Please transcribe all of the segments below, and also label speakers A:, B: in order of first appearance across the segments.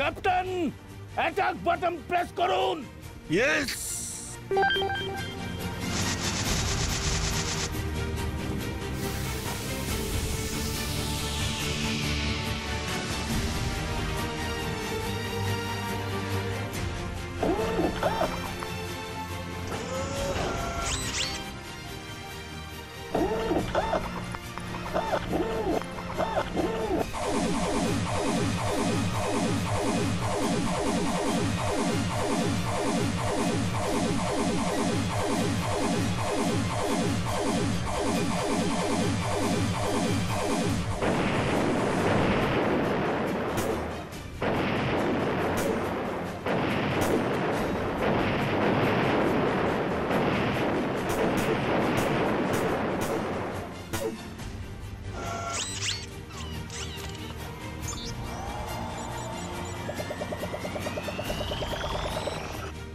A: Captain, attack button press করুন।
B: Yes.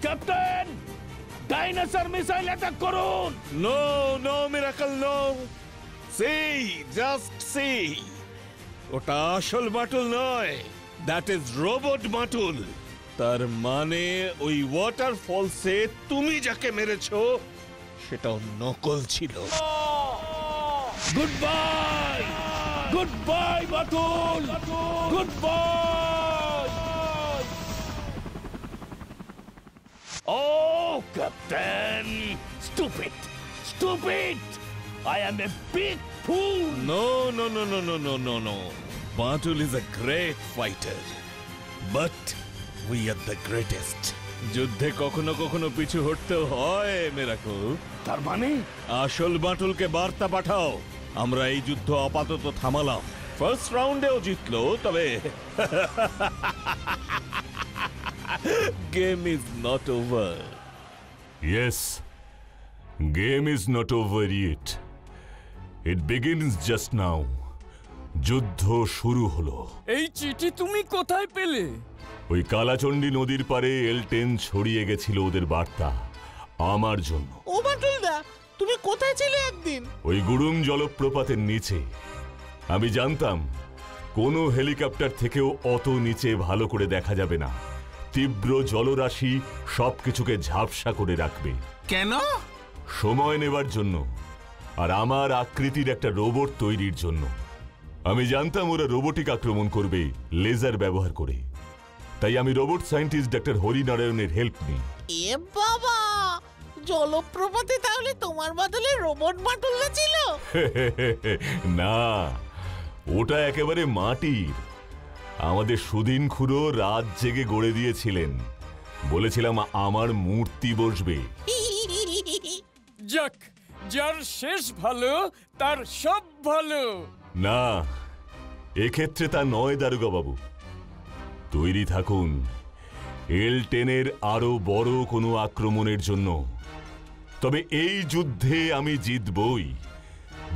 A: Captain, dinosaur missile attack করুন।
B: No no miracle no. See, just see. ওটা আসল বাটুল নয়, that is robot Batul. তার মানে ওই ওয়াটারফলসে তুমি যাকে মেরেছো সেটা নকল ছিল।
A: Good bye, good bye Batul, good bye. Oh, Captain! Stupid! Stupid! I am a big fool!
B: No, no, no, no, no, no, no, no. Batul is a great fighter. But we are the greatest. যুদ্ধে কখনো কখনো পিছু হটতেও হয় miracle.
A: তার মানে
B: আসল বাটুলকে বার্তা পাঠাও, আমরা এই যুদ্ধ আপাতত থামালাম। ফার্স্ট রাউন্ডেও জিতলো, তবে game is not over.
C: Yes, game is not over yet. It begins just now. যুদ্ধ শুরু হলো।
D: এই চিঠি তুমি কোথায় পেলে?
C: ওই কালাচণ্ডী নদীর পারে এলটেন ছড়িয়ে গেছিল ওদের বার্তা আমার জন্য।
E: ও বাটুলদা, তুমি কোথায় ছিলে একদিন?
C: ওই গুড়ুম জলপ্রপাতের নিচে। আমি জানতাম কোনো হেলিকপ্টার থেকেও অত নিচে ভালো করে দেখা যাবে না। তীব্র জলরাশি সবকিছুকে ঝাপসা করে রাখবে।
E: কেন?
C: সময় নেবার জন্য, আর আমার আকৃতির একটা রোবট তৈরির জন্য। আমি জানতাম ওরা রোবোটিক আক্রমণ করবে লেজার ব্যবহার করে। তাই আমি রোবট সায়েন্টিস্ট ডাক্তার হরিনারায়ণের হেল্প নিই।
E: এ বাবা, জলপ্রপাতে তাহলে তোমার বদলে রোবট বাটুলদা ছিল?
C: না, ওটা একেবারে মাটির। আমাদের সুদিন খুড়ো রাত জেগে গড়ে দিয়েছিলেন। বলেছিলাম আমার মূর্তি বসবে।
D: যাক, যার শেষ ভালো তার সব ভালো।
C: না, এক্ষেত্রে তা নয় দারোগা বাবু। তৈরি থাকুন এল-10-এর আরো বড় কোনো আক্রমণের জন্য। তবে এই যুদ্ধে আমি জিতবই,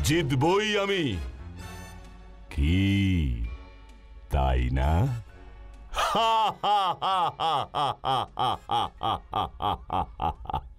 C: জিতবই আমি। কি তাই না? হা হা হা হা হা হা হা হা হা।